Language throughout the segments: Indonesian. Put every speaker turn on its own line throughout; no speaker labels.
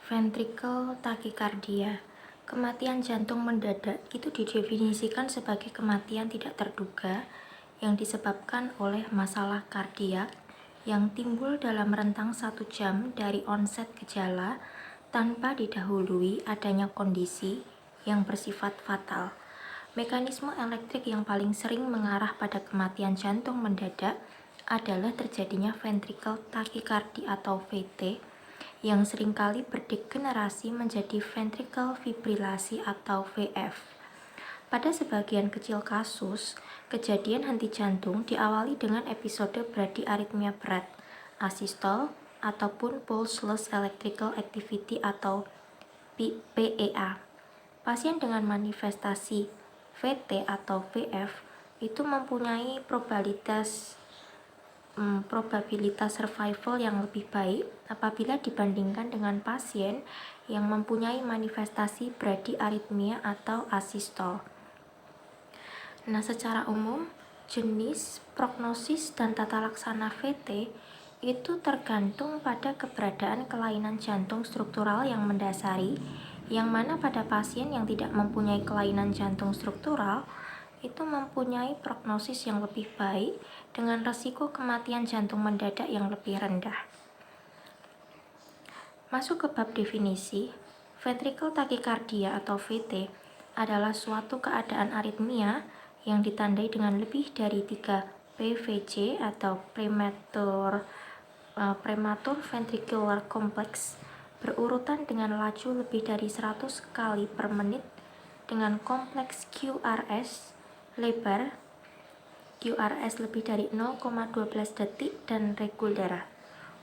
Ventricle tachycardia. Kematian jantung mendadak itu didefinisikan sebagai kematian tidak terduga yang disebabkan oleh masalah kardiak yang timbul dalam rentang 1 jam dari onset gejala tanpa didahului adanya kondisi yang bersifat fatal. Mekanisme elektrik yang paling sering mengarah pada kematian jantung mendadak adalah terjadinya ventricle tachycardia atau VT yang seringkali berdegenerasi menjadi ventricle fibrilasi atau VF. Pada sebagian kecil kasus, kejadian henti jantung diawali dengan episode bradyarrhythmia berat, asystole, ataupun pulseless electrical activity atau PEA. Pasien dengan manifestasi VT atau VF itu mempunyai probabilitas survival yang lebih baik apabila dibandingkan dengan pasien yang mempunyai manifestasi bradyarrhythmia atau asystole. Nah, secara umum, jenis, prognosis, dan tata laksana VT itu tergantung pada keberadaan kelainan jantung struktural yang mendasari, yang mana pada pasien yang tidak mempunyai kelainan jantung struktural itu mempunyai prognosis yang lebih baik dengan resiko kematian jantung mendadak yang lebih rendah. Masuk ke bab definisi, ventricle tachycardia atau VT adalah suatu keadaan aritmia yang ditandai dengan lebih dari 3 PVC atau prematur ventricular complex berurutan dengan laju lebih dari 100 kali per menit dengan kompleks QRS lebar QRS lebih dari 0,12 detik dan reguler.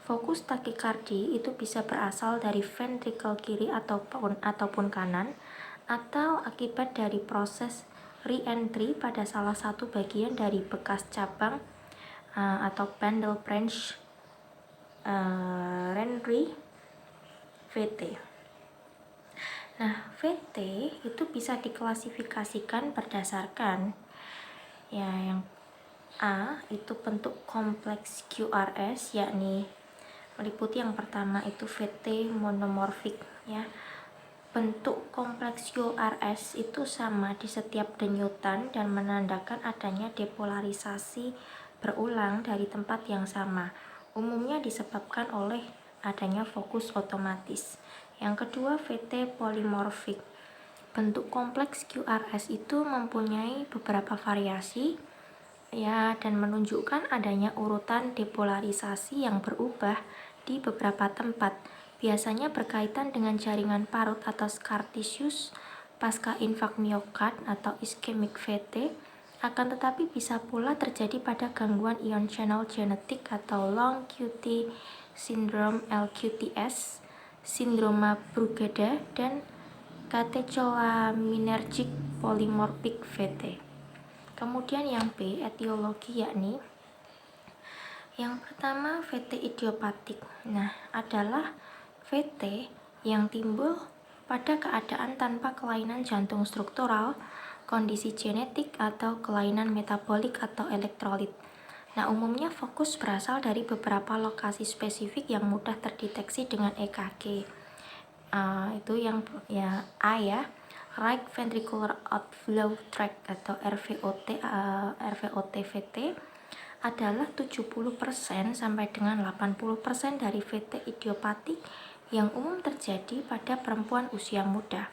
Fokus takikardi itu bisa berasal dari ventricle kiri ataupun kanan atau akibat dari proses re-entry pada salah satu bagian dari bekas cabang atau bundle branch Henry VT. Nah, VT itu bisa diklasifikasikan berdasarkan yang A itu bentuk kompleks QRS, yakni meliputi yang pertama itu VT monomorfik ya. Bentuk kompleks QRS itu sama di setiap denyutan dan menandakan adanya depolarisasi berulang dari tempat yang sama. Umumnya disebabkan oleh adanya fokus otomatis. Yang kedua, VT polimorfik. Bentuk kompleks QRS itu mempunyai beberapa variasi ya dan menunjukkan adanya urutan depolarisasi yang berubah di beberapa tempat. Biasanya berkaitan dengan jaringan parut atau scar tissues pasca infak miokard atau ischemic VT, akan tetapi bisa pula terjadi pada gangguan ion channel genetik atau long QT syndrome LQTS, sindroma Brugada, dan catecholaaminergic polymorphic VT. Kemudian yang B, etiologi, yakni yang pertama VT idiopatik. Nah, adalah VT yang timbul pada keadaan tanpa kelainan jantung struktural, kondisi genetik, atau kelainan metabolik atau elektrolit. Nah, umumnya fokus berasal dari beberapa lokasi spesifik yang mudah terdeteksi dengan EKG. Itu yang ya A ya. Right ventricular outflow tract atau RVOT-VT adalah 70% sampai dengan 80% dari VT idiopatik yang umum terjadi pada perempuan usia muda.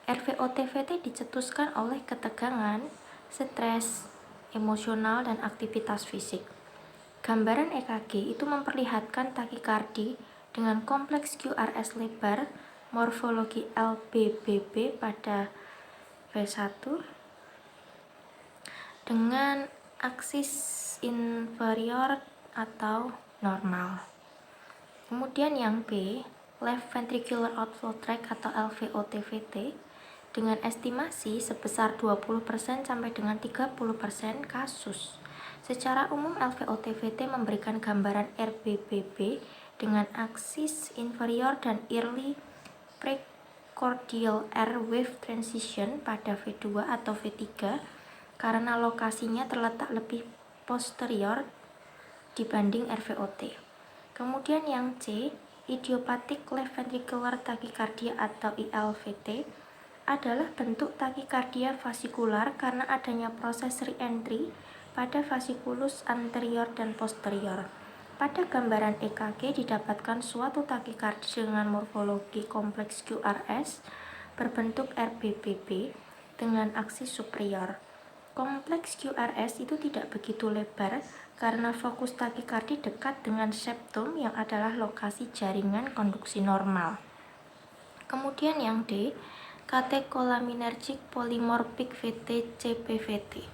RVOT-VT dicetuskan oleh ketegangan, stres, emosional, dan aktivitas fisik. Gambaran EKG itu memperlihatkan takikardi dengan kompleks QRS lebar, morfologi LBBB pada V1 dengan aksis inferior atau normal. Kemudian yang B, left ventricular outflow tract atau LVOT-VT dengan estimasi sebesar 20% sampai dengan 30% kasus. Secara umum LVOT-VT memberikan gambaran RBBB dengan aksis inferior dan early precordial air wave transition pada V2 atau V3 karena lokasinya terletak lebih posterior dibanding RVOT. Kemudian yang C, Idiopathic left ventricular tachycardia atau ILVT adalah bentuk takikardia vasikular karena adanya proses re-entry pada vasikulus anterior dan posterior. Pada gambaran EKG didapatkan suatu takikardi dengan morfologi kompleks QRS berbentuk RBBB dengan aksis superior. Kompleks QRS itu tidak begitu lebar karena fokus takikardi dekat dengan septum yang adalah lokasi jaringan konduksi normal. Kemudian yang D, Catecholaminergic Polymorphic VT CPVT.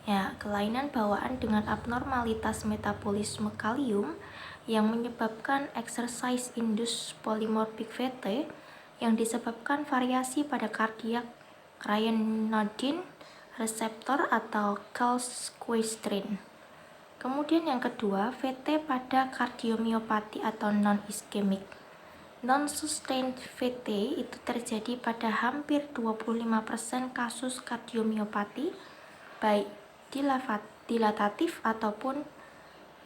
Ya, kelainan bawaan dengan abnormalitas metabolisme kalium yang menyebabkan exercise induced polymorphic VT yang disebabkan variasi pada kardiak ryanodine reseptor atau calsequestrin. Kemudian yang kedua, VT pada kardiomiopati atau non-iskemik. Non-sustained VT itu terjadi pada hampir 25% kasus kardiomiopati, baik dilatatif ataupun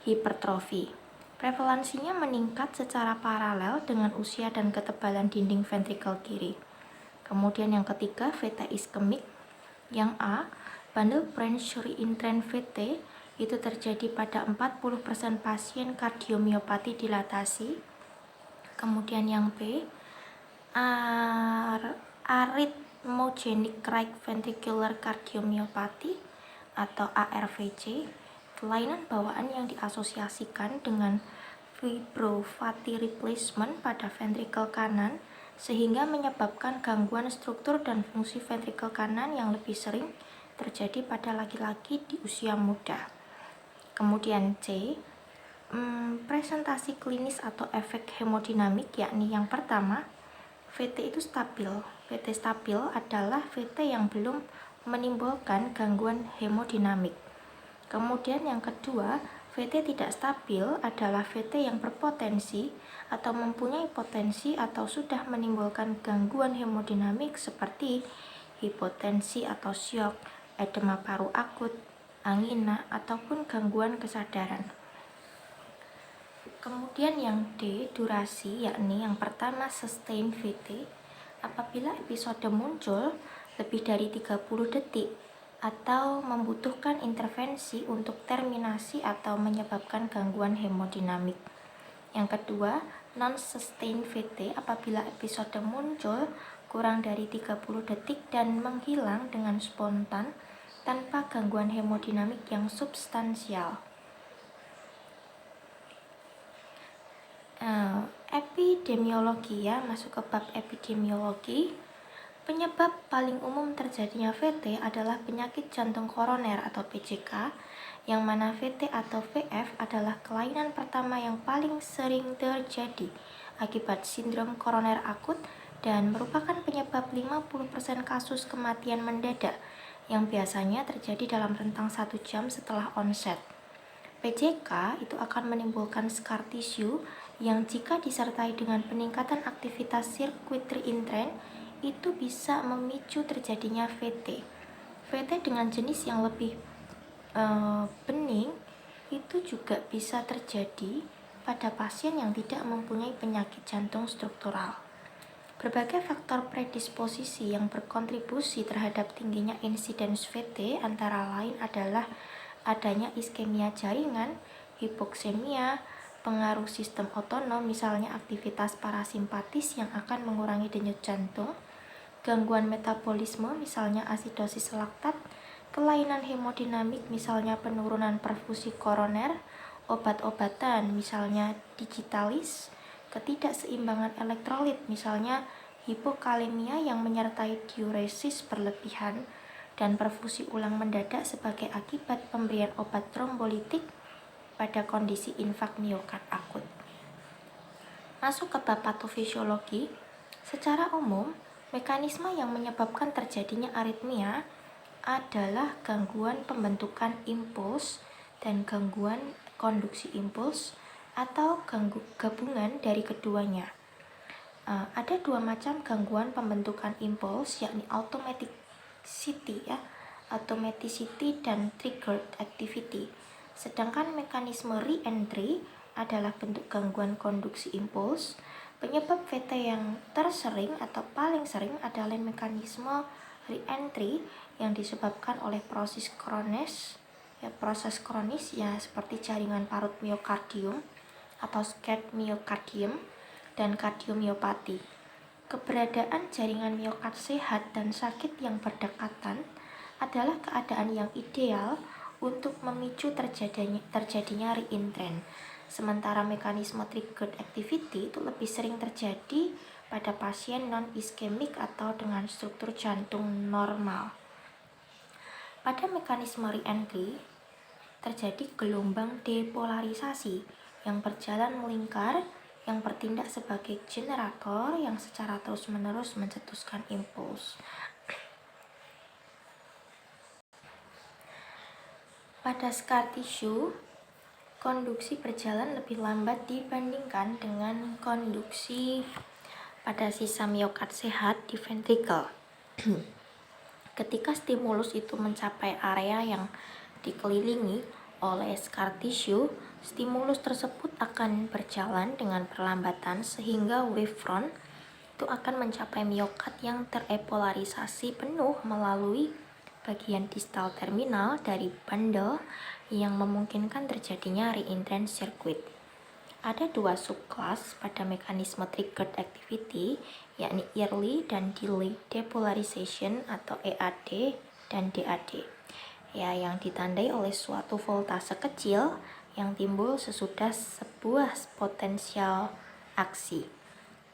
hipertrofi. Prevalensinya meningkat secara paralel dengan usia dan ketebalan dinding ventrikel kiri. Kemudian yang ketiga, VT iskemik. Yang A, bundle branch reentrant VT itu terjadi pada 40% pasien kardiomiopati dilatasi. Kemudian yang B, arrhythmogenic right ventricular cardiomyopathy atau ARVC, kelainan bawaan yang diasosiasikan dengan fibropathy replacement pada ventrikel kanan sehingga menyebabkan gangguan struktur dan fungsi ventrikel kanan yang lebih sering terjadi pada laki-laki di usia muda. Kemudian C, presentasi klinis atau efek hemodinamik, yakni yang pertama, VT itu stabil. VT stabil adalah VT yang belum menimbulkan gangguan hemodinamik. Kemudian yang kedua, VT tidak stabil adalah VT yang berpotensi atau mempunyai potensi atau sudah menimbulkan gangguan hemodinamik seperti hipotensi atau syok, edema paru akut, angina, ataupun gangguan kesadaran. Kemudian yang D, durasi, yakni yang pertama sustained VT, apabila episode muncul lebih dari 30 detik atau membutuhkan intervensi untuk terminasi atau menyebabkan gangguan hemodinamik. Yang kedua, non-sustained VT apabila episode muncul kurang dari 30 detik dan menghilang dengan spontan tanpa gangguan hemodinamik yang substansial. Epidemiologi, ya, masuk ke bab epidemiologi. Penyebab paling umum terjadinya VT adalah penyakit jantung koroner atau PJK, yang mana VT atau VF adalah kelainan pertama yang paling sering terjadi akibat sindrom koroner akut dan merupakan penyebab 50% kasus kematian mendadak yang biasanya terjadi dalam rentang 1 jam setelah onset. PJK itu akan menimbulkan scar tissue yang jika disertai dengan peningkatan aktivitas sirkuit reentrant itu bisa memicu terjadinya VT. VT dengan jenis yang lebih bening itu juga bisa terjadi pada pasien yang tidak mempunyai penyakit jantung struktural. Berbagai faktor predisposisi yang berkontribusi terhadap tingginya insiden VT antara lain adalah adanya iskemia jaringan, hipoksemia, pengaruh sistem otonom, misalnya aktivitas parasimpatis yang akan mengurangi denyut jantung, gangguan metabolisme, misalnya asidosis laktat, kelainan hemodinamik, misalnya penurunan perfusi koroner, obat-obatan, misalnya digitalis, ketidakseimbangan elektrolit, misalnya hipokalemia yang menyertai diuresis berlebihan, dan perfusi ulang mendadak sebagai akibat pemberian obat trombolitik pada kondisi infak miokard akut. Masuk ke bab patofisiologi. Secara umum, mekanisme yang menyebabkan terjadinya aritmia adalah gangguan pembentukan impuls dan gangguan konduksi impuls atau gabungan dari keduanya. Ada dua macam gangguan pembentukan impuls, yakni automaticity dan triggered activity. Sedangkan mekanisme re-entry adalah bentuk gangguan konduksi impuls. Penyebab VT yang tersering atau paling sering adalah mekanisme re-entry yang disebabkan oleh proses kronis seperti jaringan parut miokardium atau scarred myocardium dan kardiomiopati. Keberadaan jaringan miokard sehat dan sakit yang berdekatan adalah keadaan yang ideal untuk memicu terjadinya re-entrant. Sementara mekanisme triggered activity itu lebih sering terjadi pada pasien non-iskemik atau dengan struktur jantung normal. Pada mekanisme re-entry, terjadi gelombang depolarisasi yang berjalan melingkar yang bertindak sebagai generator yang secara terus-menerus mencetuskan impuls. Pada scar tissue, konduksi berjalan lebih lambat dibandingkan dengan konduksi pada sisa miokard sehat di ventricle. Ketika stimulus itu mencapai area yang dikelilingi oleh scar tissue, stimulus tersebut akan berjalan dengan perlambatan sehingga wavefront itu akan mencapai miokard yang terepolarisasi penuh melalui bagian distal terminal dari bundle yang memungkinkan terjadinya re-entrant circuit. Ada dua subclass pada mekanisme triggered activity, yakni early dan delayed depolarization atau EAD dan DAD. Yang ditandai oleh suatu voltase kecil yang timbul sesudah sebuah potensial aksi.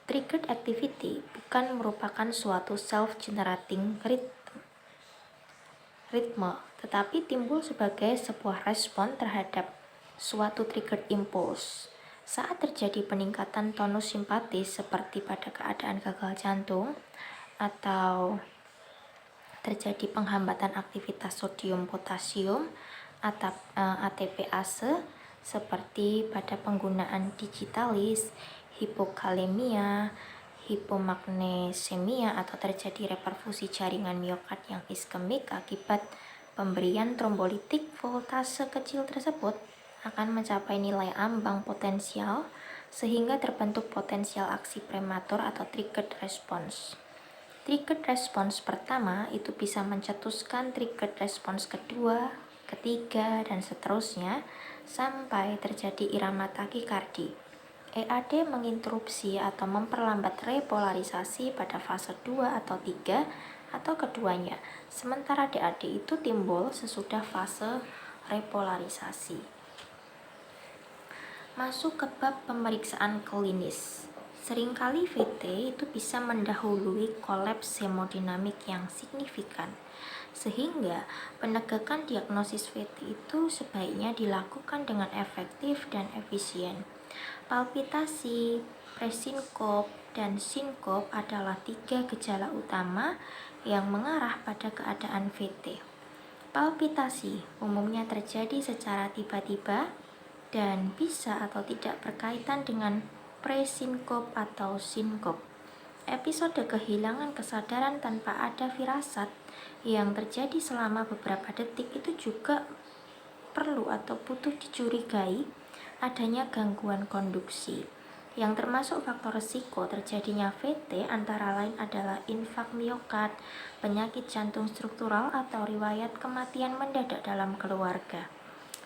Triggered activity bukan merupakan suatu self-generating ritme, tetapi timbul sebagai sebuah respon terhadap suatu triggered impulse. Saat terjadi peningkatan tonus simpatis seperti pada keadaan gagal jantung atau terjadi penghambatan aktivitas sodium potasium atau ATPase seperti pada penggunaan digitalis, hipokalemia, hipomagnesemia atau terjadi reperfusi jaringan miokard yang iskemik akibat pemberian trombolitik, voltase kecil tersebut akan mencapai nilai ambang potensial sehingga terbentuk potensial aksi prematur atau triggered response. Triggered response pertama itu bisa mencetuskan triggered response kedua, ketiga, dan seterusnya sampai terjadi irama takikardi. EAD menginterupsi atau memperlambat repolarisasi pada fase 2 atau 3 atau keduanya, sementara DAD itu timbul sesudah fase repolarisasi. Masuk ke bab pemeriksaan klinis. Seringkali VT itu bisa mendahului kolaps hemodinamik yang signifikan, sehingga penegakan diagnosis VT itu sebaiknya dilakukan dengan efektif dan efisien. Palpitasi, presinkop, dan sinkop adalah 3 gejala utama yang mengarah pada keadaan VT. Palpitasi umumnya terjadi secara tiba-tiba dan bisa atau tidak berkaitan dengan presinkop atau sinkop. Episode kehilangan kesadaran tanpa ada firasat yang terjadi selama beberapa detik itu juga perlu atau butuh dicurigai adanya gangguan konduksi. Yang termasuk faktor risiko terjadinya VT antara lain adalah infak miokard, penyakit jantung struktural atau riwayat kematian mendadak dalam keluarga.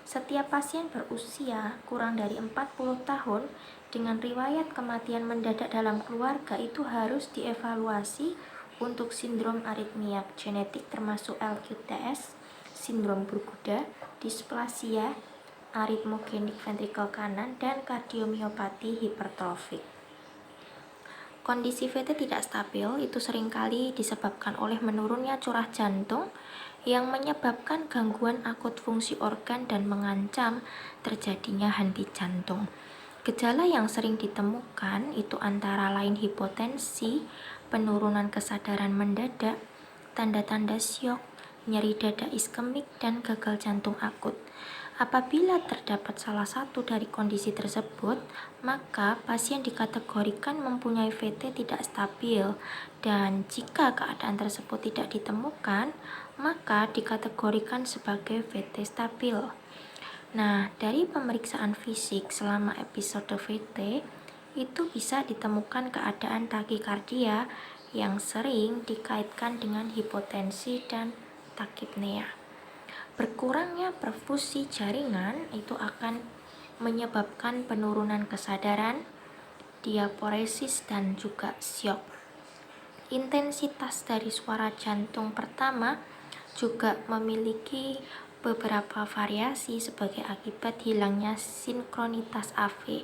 Setiap pasien berusia kurang dari 40 tahun dengan riwayat kematian mendadak dalam keluarga itu harus dievaluasi untuk sindrom aritmia genetik termasuk LQTS, sindrom Burguda, displasia, aritmogenik ventrikel kanan, dan kardiomiopati hipertrofik. Kondisi VT tidak stabil itu seringkali disebabkan oleh menurunnya curah jantung yang menyebabkan gangguan akut fungsi organ dan mengancam terjadinya henti jantung. Gejala yang sering ditemukan itu antara lain hipotensi, penurunan kesadaran mendadak, tanda-tanda syok, nyeri dada iskemik, dan gagal jantung akut. Apabila terdapat salah satu dari kondisi tersebut, maka pasien dikategorikan mempunyai VT tidak stabil, dan jika keadaan tersebut tidak ditemukan, maka dikategorikan sebagai VT stabil. Nah, dari pemeriksaan fisik selama episode VT, itu bisa ditemukan keadaan takikardia yang sering dikaitkan dengan hipotensi dan takipnea. Berkurangnya perfusi jaringan itu akan menyebabkan penurunan kesadaran, diaporesis, dan juga syok. Intensitas dari suara jantung pertama juga memiliki beberapa variasi sebagai akibat hilangnya sinkronitas AV.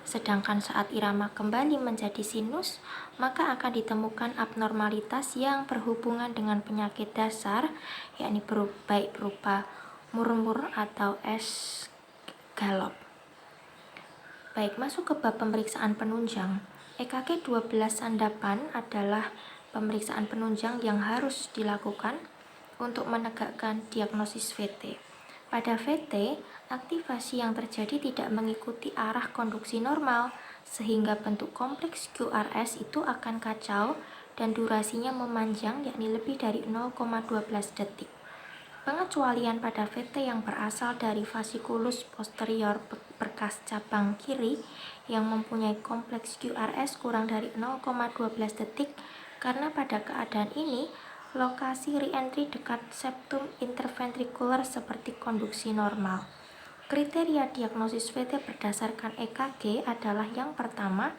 Sedangkan saat irama kembali menjadi sinus, maka akan ditemukan abnormalitas yang berhubungan dengan penyakit dasar, yakni baik berupa murmur atau S-gallop. Baik, masuk ke bab pemeriksaan penunjang. EKG 12 sandapan adalah pemeriksaan penunjang yang harus dilakukan untuk menegakkan diagnosis VT. Pada VT, aktivasi yang terjadi tidak mengikuti arah konduksi normal, sehingga bentuk kompleks QRS itu akan kacau dan durasinya memanjang, yakni lebih dari 0,12 detik. Pengecualian pada VT yang berasal dari vasikulus posterior berkas cabang kiri yang mempunyai kompleks QRS kurang dari 0,12 detik, karena pada keadaan ini lokasi re-entry dekat septum interventrikular seperti konduksi normal. Kriteria diagnosis VT berdasarkan EKG adalah yang pertama,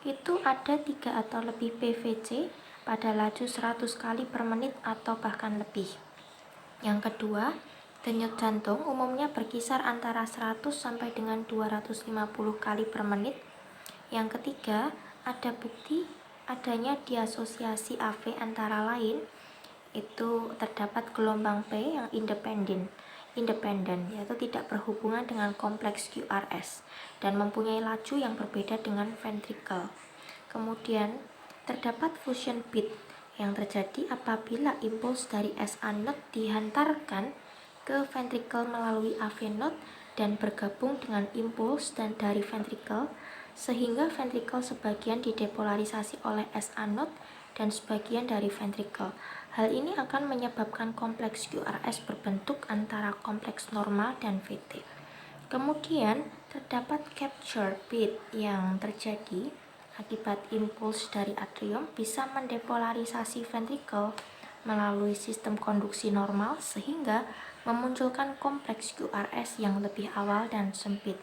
itu ada 3 atau lebih PVC pada laju 100 kali per menit atau bahkan lebih. Yang kedua, denyut jantung umumnya berkisar antara 100 sampai dengan 250 kali per menit. Yang ketiga, ada bukti adanya diasosiasi AV antara lain, itu terdapat gelombang P yang independen, yaitu tidak berhubungan dengan kompleks QRS dan mempunyai laju yang berbeda dengan ventricle. Kemudian terdapat fusion beat yang terjadi apabila impuls dari SA node dihantarkan ke ventricle melalui AV node dan bergabung dengan impuls dan dari ventricle, sehingga ventricle sebagian didepolarisasi oleh SA node dan sebagian dari ventricle. Hal ini akan menyebabkan kompleks QRS berbentuk antara kompleks normal dan VT. Kemudian terdapat capture beat yang terjadi akibat impuls dari atrium bisa mendepolarisasi ventricle melalui sistem konduksi normal, sehingga memunculkan kompleks QRS yang lebih awal dan sempit.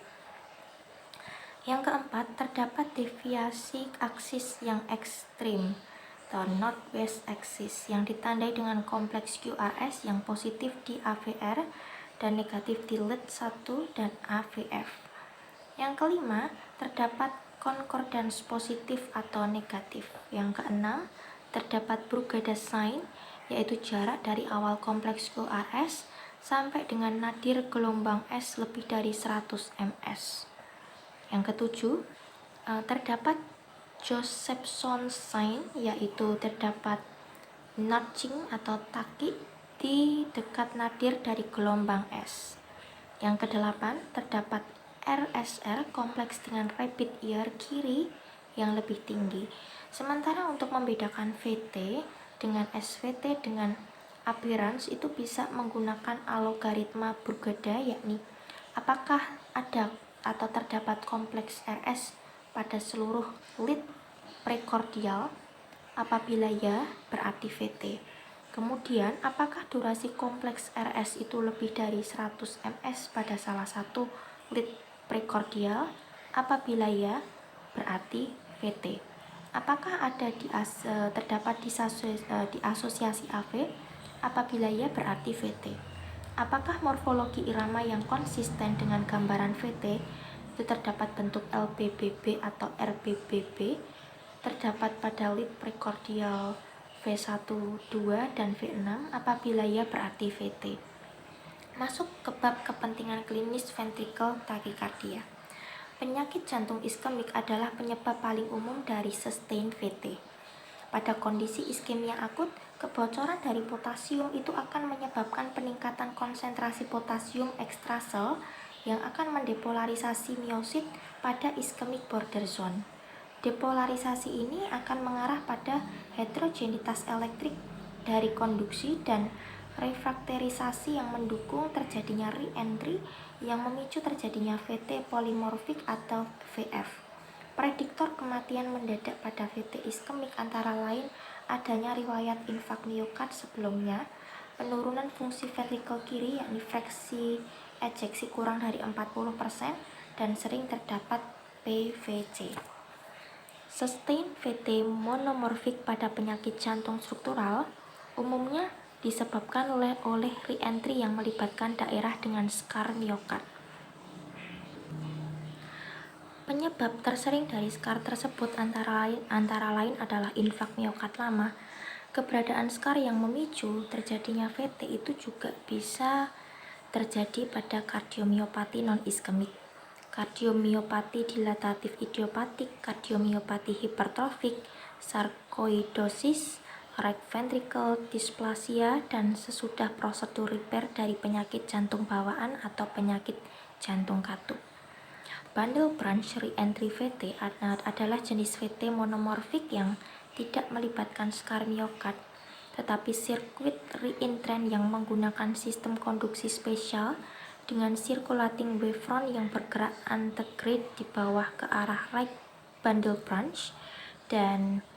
Yang keempat, terdapat deviasi aksis yang ekstrim atau northwest axis yang ditandai dengan kompleks QRS yang positif di AVR dan negatif di lead 1 dan AVF. Yang kelima, terdapat concordance positif atau negatif. Yang keenam, terdapat Brugada sign, yaitu jarak dari awal kompleks QRS sampai dengan nadir gelombang S lebih dari 100 ms. Yang ketujuh, terdapat Josephson sign, yaitu terdapat nudging atau taki di dekat nadir dari gelombang S. Yang kedelapan, terdapat RSR kompleks dengan rapid ear kiri yang lebih tinggi. Sementara untuk membedakan VT dengan SVT dengan appearance itu bisa menggunakan algoritma Brugada, yakni apakah ada atau terdapat kompleks RS pada seluruh lead prekordial. Apabila ya, berarti VT. Kemudian, apakah durasi kompleks RS itu lebih dari 100 ms pada salah satu lead prekordial? Apabila ya, berarti VT. Apakah ada terdapat diasosiasi AV? Apabila ya, berarti VT. Apakah morfologi irama yang konsisten dengan gambaran VT itu terdapat bentuk LBBB atau RBBB? Terdapat pada lead prekordial V1, 2, dan V6. Apabila ya, berarti VT. Masuk ke bab kepentingan klinis ventricle tachycardia. Penyakit jantung iskemik adalah penyebab paling umum dari sustain VT. Pada kondisi iskemia akut, kebocoran dari potasium itu akan menyebabkan peningkatan konsentrasi potasium ekstrasel yang akan mendepolarisasi miosit pada iskemik border zone. Depolarisasi ini akan mengarah pada heterogenitas elektrik dari konduksi dan refrakterisasi yang mendukung terjadinya re-entry yang memicu terjadinya VT polimorfik atau VF. Prediktor kematian mendadak pada VT iskemik antara lain adanya riwayat infak miokard sebelumnya, penurunan fungsi ventrikel kiri yakni fraksi ejeksi kurang dari 40%, dan sering terdapat PVC. Sustain VT monomorfik pada penyakit jantung struktural umumnya disebabkan oleh re-entry yang melibatkan daerah dengan skar miokard. Penyebab tersering dari skar tersebut antara lain adalah infak miokard lama. Keberadaan skar yang memicu terjadinya VT itu juga bisa terjadi pada kardiomiopati non-iskemik, kardiomiopati dilatatif idiopatik, kardiomiopati hipertrofik, sarkoidosis, right ventricle dysplasia, dan sesudah prosedur repair dari penyakit jantung bawaan atau penyakit jantung katup. Bundle branch re-entry VT adalah jenis VT monomorfik yang tidak melibatkan skar miokard, tetapi sirkuit re-entrant yang menggunakan sistem konduksi spesial dengan circulating wavefront yang bergerak antegrade di bawah ke arah right bundle branch dan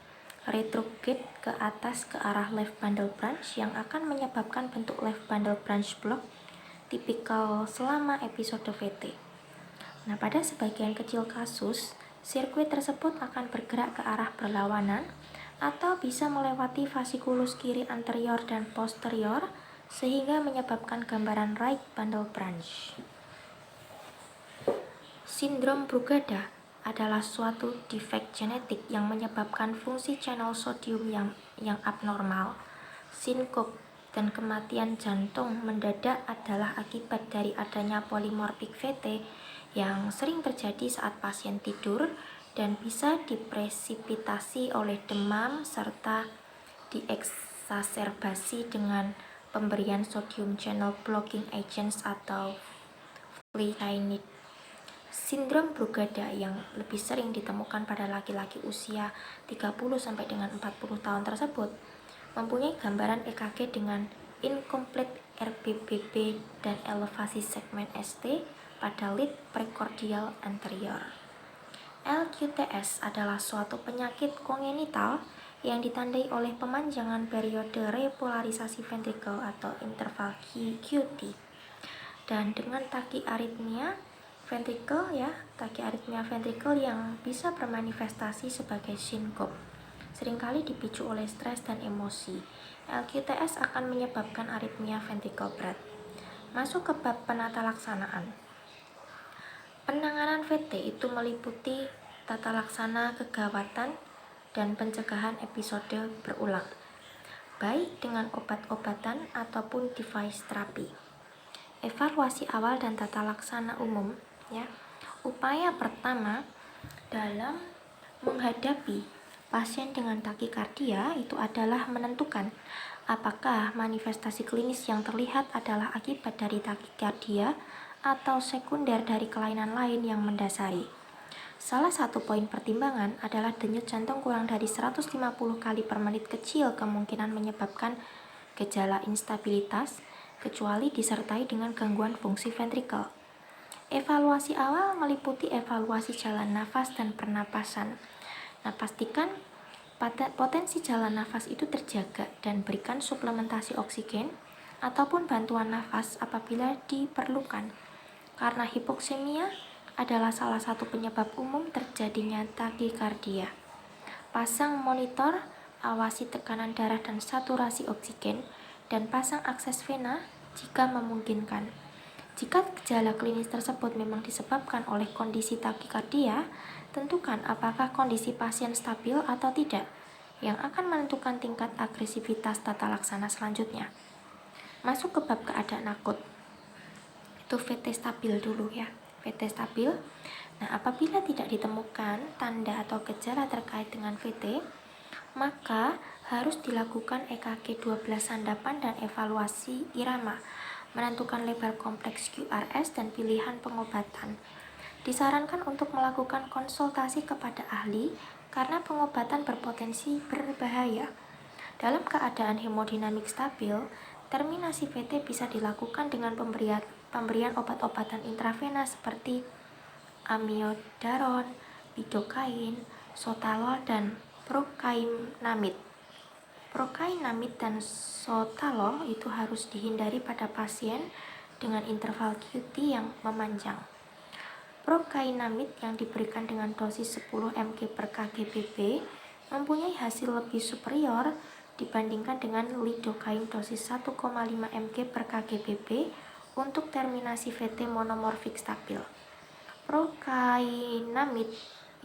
retrograde ke atas ke arah left bundle branch yang akan menyebabkan bentuk left bundle branch block tipikal selama episode VT. Nah, pada sebagian kecil kasus, sirkuit tersebut akan bergerak ke arah berlawanan atau bisa melewati vasikulus kiri anterior dan posterior sehingga menyebabkan gambaran right bundle branch. Sindrom Brugada adalah suatu defek genetik yang menyebabkan fungsi channel sodium yang abnormal. Sinkop dan kematian jantung mendadak adalah akibat dari adanya polimorfik VT yang sering terjadi saat pasien tidur dan bisa dipresipitasi oleh demam serta dieksaserbasi dengan pemberian sodium channel blocking agents atau flecainide. Sindrom Brugada yang lebih sering ditemukan pada laki-laki usia 30 sampai dengan 40 tahun tersebut mempunyai gambaran EKG dengan incomplete RBBB dan elevasi segmen ST pada lead precordial anterior. LQTS adalah suatu penyakit kongenital yang ditandai oleh pemanjangan periode repolarisasi ventrikel atau interval QT dan dengan tachyarrhythmia ventrikel yang bisa bermanifestasi sebagai sinkop, seringkali dipicu oleh stres dan emosi. LQTS akan menyebabkan aritmia ventrikel berat. Masuk ke bab penata laksanaan. Penanganan VT itu meliputi tata laksana kegawatan dan pencegahan episode berulang, baik dengan obat-obatan ataupun device terapi. Evaluasi awal dan tata laksana umum, ya. Upaya pertama dalam menghadapi pasien dengan takikardia itu adalah menentukan apakah manifestasi klinis yang terlihat adalah akibat dari takikardia atau sekunder dari kelainan lain yang mendasari. Salah satu poin pertimbangan adalah denyut jantung kurang dari 150 kali per menit kecil kemungkinan menyebabkan gejala instabilitas, kecuali disertai dengan gangguan fungsi ventrikel. Evaluasi awal meliputi evaluasi jalan nafas dan pernapasan. Nah, pastikan potensi jalan nafas itu terjaga dan berikan suplementasi oksigen ataupun bantuan nafas apabila diperlukan. Karena hipoksemia adalah salah satu penyebab umum terjadinya takikardia. Pasang monitor, awasi tekanan darah dan saturasi oksigen, dan pasang akses vena jika memungkinkan. Jika gejala klinis tersebut memang disebabkan oleh kondisi takikardia, tentukan apakah kondisi pasien stabil atau tidak, yang akan menentukan tingkat agresivitas tata laksana selanjutnya. Masuk ke bab keadaan akut. Itu VT stabil dulu ya, VT stabil. Nah, apabila tidak ditemukan tanda atau gejala terkait dengan VT, maka harus dilakukan EKG 12 sandapan dan evaluasi irama, menentukan lebar kompleks QRS dan pilihan pengobatan. Disarankan untuk melakukan konsultasi kepada ahli karena pengobatan berpotensi berbahaya. Dalam keadaan hemodinamik stabil, terminasi VT bisa dilakukan dengan pemberian obat-obatan intravena seperti amiodaron, lidocaine, sotalol, dan prokainamid. Prokainamid dan sotalol itu harus dihindari pada pasien dengan interval QT yang memanjang. Prokainamid yang diberikan dengan dosis 10 mg per kg/pp mempunyai hasil lebih superior dibandingkan dengan lidocaine dosis 1,5 mg per kg/pp untuk terminasi VT monomorfik stabil. Prokainamid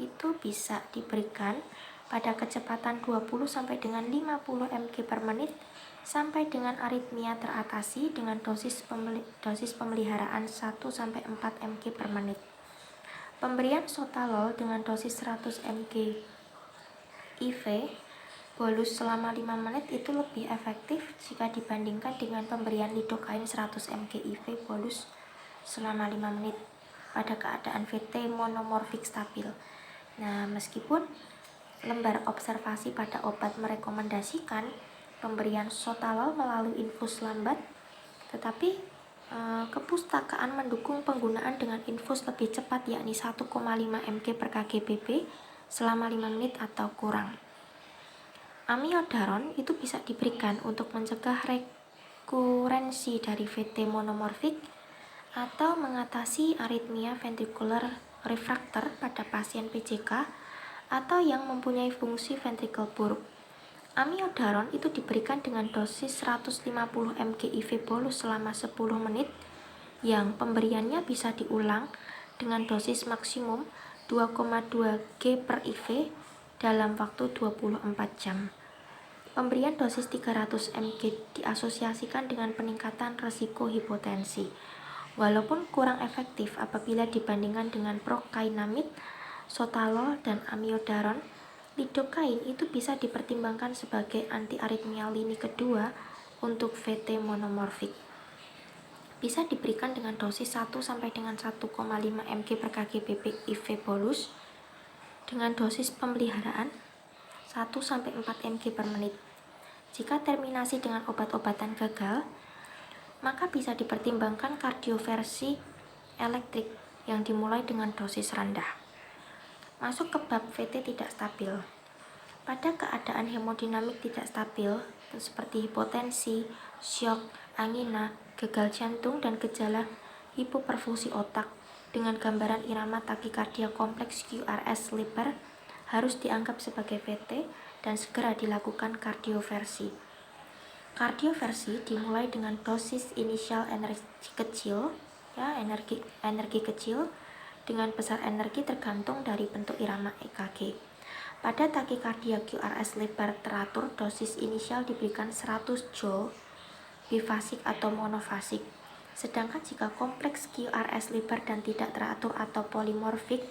itu bisa diberikan pada kecepatan 20 sampai dengan 50 mg per menit sampai dengan aritmia teratasi dengan dosis pemeliharaan 1 sampai 4 mg per menit. Pemberian sotalol dengan dosis 100 mg IV bolus selama 5 menit itu lebih efektif jika dibandingkan dengan pemberian lidocaine 100 mg IV bolus selama 5 menit pada keadaan VT monomorfik stabil. Nah, meskipun lembar observasi pada obat merekomendasikan pemberian sotalol melalui infus lambat, tetapi kepustakaan mendukung penggunaan dengan infus lebih cepat yakni 1,5 mg per kg/pp selama 5 menit atau kurang. Amiodaron itu bisa diberikan untuk mencegah rekurensi dari VT monomorfik atau mengatasi aritmia ventricular refractor pada pasien PJK atau yang mempunyai fungsi ventrikel buruk. Amiodaron itu diberikan dengan dosis 150 mg IV bolus selama 10 menit yang pemberiannya bisa diulang dengan dosis maksimum 2,2 G per IV dalam waktu 24 jam. Pemberian dosis 300 mg diasosiasikan dengan peningkatan risiko hipotensi, walaupun kurang efektif apabila dibandingkan dengan prokainamid, sotalol, dan amiodaron. Lidocaine itu bisa dipertimbangkan sebagai antiaritmia lini kedua untuk VT monomorfik. Bisa diberikan dengan dosis 1 sampai dengan 1,5 mg per kg/pp IV bolus dengan dosis pemeliharaan 1 sampai 4 mg per menit. Jika terminasi dengan obat-obatan gagal, maka bisa dipertimbangkan kardioversi elektrik yang dimulai dengan dosis rendah. Masuk ke bab VT tidak stabil. Pada keadaan hemodinamik tidak stabil seperti hipotensi, syok, angina, gagal jantung, dan gejala hipoperfusi otak dengan gambaran irama takikardia kompleks QRS Leber harus dianggap sebagai VT dan segera dilakukan kardioversi. Kardioversi dimulai dengan dosis inisial energi kecil, energi kecil dengan besar energi tergantung dari bentuk irama EKG. Pada takikardia QRS Leber teratur, dosis inisial diberikan 100 Joule bifasik atau monofasik. Sedangkan jika kompleks QRS Leber dan tidak teratur atau polimorfik,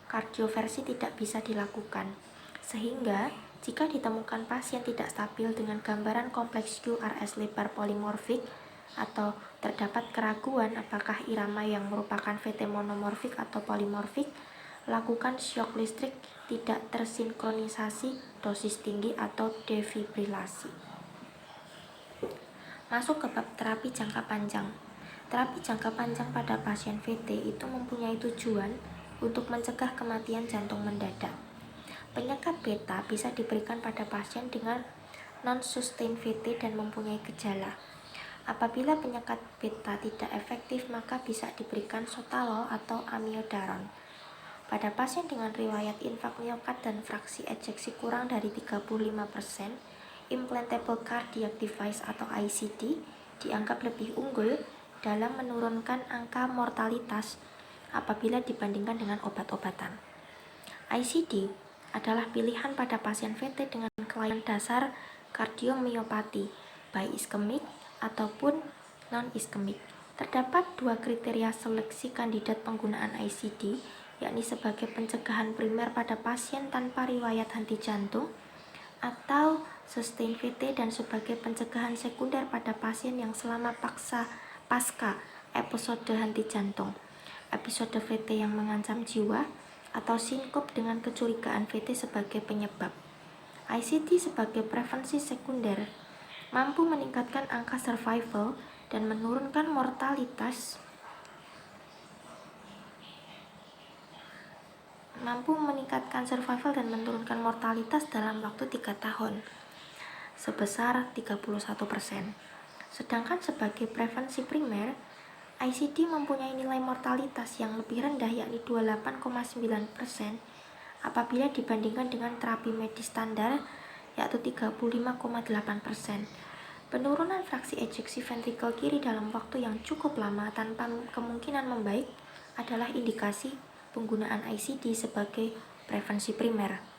kardioversi tidak bisa dilakukan. Sehingga jika ditemukan pasien tidak stabil dengan gambaran kompleks QRS Leber polimorfik atau terdapat keraguan apakah irama yang merupakan VT monomorfik atau polimorfik, lakukan syok listrik tidak tersinkronisasi dosis tinggi atau defibrilasi. Masuk ke bab terapi jangka panjang. Terapi jangka panjang pada pasien VT itu mempunyai tujuan untuk mencegah kematian jantung mendadak. Penyekat beta bisa diberikan pada pasien dengan non-sustain VT dan mempunyai gejala. Apabila penyekat beta tidak efektif, maka bisa diberikan sotalol atau amiodaron. Pada pasien dengan riwayat infak miokard dan fraksi ejeksi kurang dari 35%, implantable cardiac device atau ICD dianggap lebih unggul dalam menurunkan angka mortalitas apabila dibandingkan dengan obat-obatan. ICD adalah pilihan pada pasien VT dengan kelainan dasar kardiomiopati, baik iskemik ataupun non-iskemik. Terdapat dua kriteria seleksi kandidat penggunaan ICD, yakni sebagai pencegahan primer pada pasien tanpa riwayat henti jantung atau sustain VT dan sebagai pencegahan sekunder pada pasien yang selama pasca episode henti jantung, episode VT yang mengancam jiwa, atau sinkop dengan kecurigaan VT sebagai penyebab. ICD sebagai prevensi sekunder mampu meningkatkan angka survival dan menurunkan mortalitas dalam waktu 3 tahun sebesar 31%. Sedangkan sebagai prevensi primer, ICD mempunyai nilai mortalitas yang lebih rendah yakni 28,9% apabila dibandingkan dengan terapi medis standar yaitu 35,8%. Penurunan fraksi ejeksi ventrikel kiri dalam waktu yang cukup lama tanpa kemungkinan membaik adalah indikasi penggunaan ICD sebagai prevensi primer.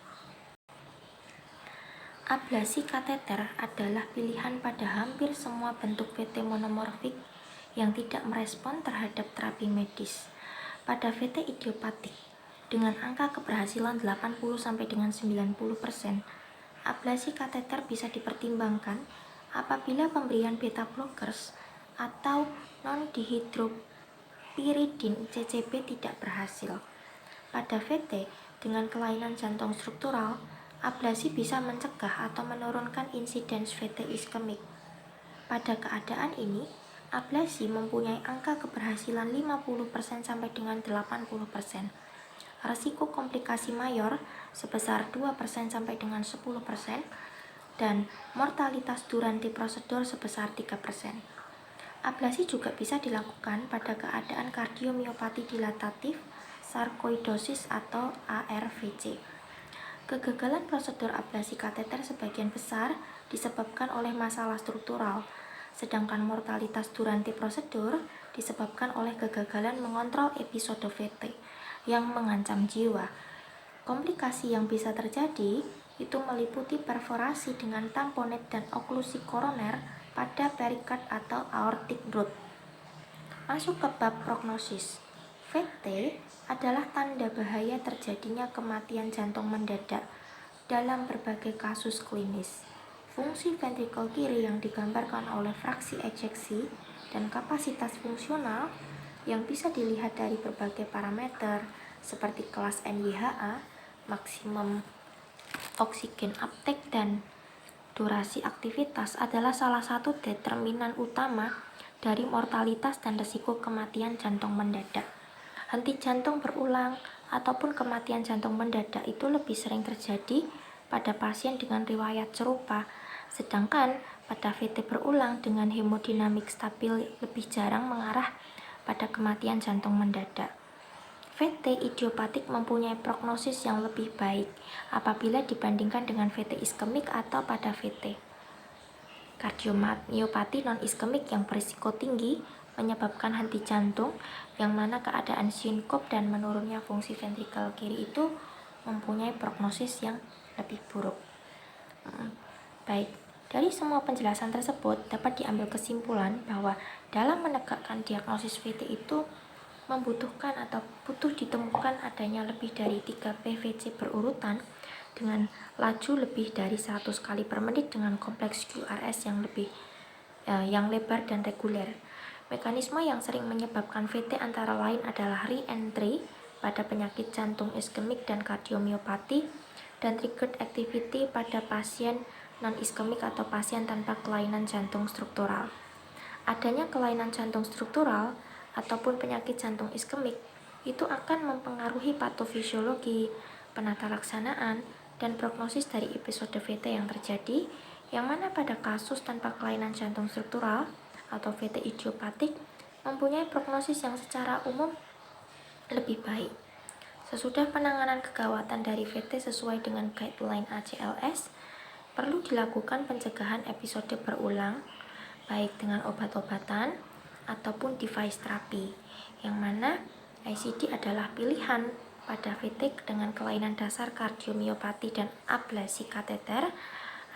Ablasi kateter adalah pilihan pada hampir semua bentuk VT monomorfik yang tidak merespon terhadap terapi medis. Pada VT idiopatik, dengan angka keberhasilan 80-90%, ablasi kateter bisa dipertimbangkan apabila pemberian beta blockers atau non-dihidropyridin CCB tidak berhasil. Pada VT dengan kelainan jantung struktural, ablasi bisa mencegah atau menurunkan insiden VT iskemik. Pada keadaan ini, ablasi mempunyai angka keberhasilan 50% sampai dengan 80%. Risiko komplikasi mayor sebesar 2% sampai dengan 10% dan mortalitas durante prosedur sebesar 3%. Ablasi juga bisa dilakukan pada keadaan kardiomiopati dilatatif, sarkoidosis atau ARVC. Kegagalan prosedur ablasi kateter sebagian besar disebabkan oleh masalah struktural, sedangkan mortalitas durante prosedur disebabkan oleh kegagalan mengontrol episode VT yang mengancam jiwa. Komplikasi yang bisa terjadi itu meliputi perforasi dengan tamponet dan oklusi koroner pada perikard atau aortic root. Masuk ke bab prognosis. VT adalah tanda bahaya terjadinya kematian jantung mendadak dalam berbagai kasus klinis. Fungsi ventrikel kiri yang digambarkan oleh fraksi ejeksi dan kapasitas fungsional yang bisa dilihat dari berbagai parameter seperti kelas NYHA, maksimum oksigen uptake, dan durasi aktivitas adalah salah satu determinan utama dari mortalitas dan risiko kematian jantung mendadak. Henti jantung berulang ataupun kematian jantung mendadak itu lebih sering terjadi pada pasien dengan riwayat serupa, sedangkan pada VT berulang dengan hemodinamik stabil lebih jarang mengarah pada kematian jantung mendadak. VT idiopatik mempunyai prognosis yang lebih baik apabila dibandingkan dengan VT iskemik atau pada VT kardiomiopati non-iskemik yang berisiko tinggi menyebabkan henti jantung, yang mana keadaan sinkop dan menurunnya fungsi ventrikel kiri itu mempunyai prognosis yang lebih buruk. Baik, dari semua penjelasan tersebut dapat diambil kesimpulan bahwa dalam menegakkan diagnosis VT itu membutuhkan atau butuh ditemukan adanya lebih dari 3 PVC berurutan dengan laju lebih dari 100 kali per menit dengan kompleks QRS yang lebar dan reguler. Mekanisme yang sering menyebabkan VT antara lain adalah re-entry pada penyakit jantung iskemik dan kardiomiopati dan triggered activity pada pasien non-iskemik atau pasien tanpa kelainan jantung struktural. Adanya kelainan jantung struktural ataupun penyakit jantung iskemik itu akan mempengaruhi patofisiologi, penata laksanaan, dan prognosis dari episode VT yang terjadi, yang mana pada kasus tanpa kelainan jantung struktural atau VT idiopatik mempunyai prognosis yang secara umum lebih baik. Sesudah penanganan kegawatan dari VT sesuai dengan guideline ACLS, perlu dilakukan pencegahan episode berulang, baik dengan obat-obatan ataupun device terapi, yang mana ICD adalah pilihan pada VT dengan kelainan dasar kardiomiopati dan ablasi kateter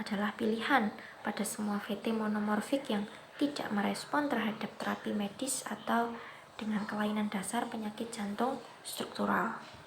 adalah pilihan pada semua VT monomorfik yang tidak merespon terhadap terapi medis atau dengan kelainan dasar penyakit jantung struktural.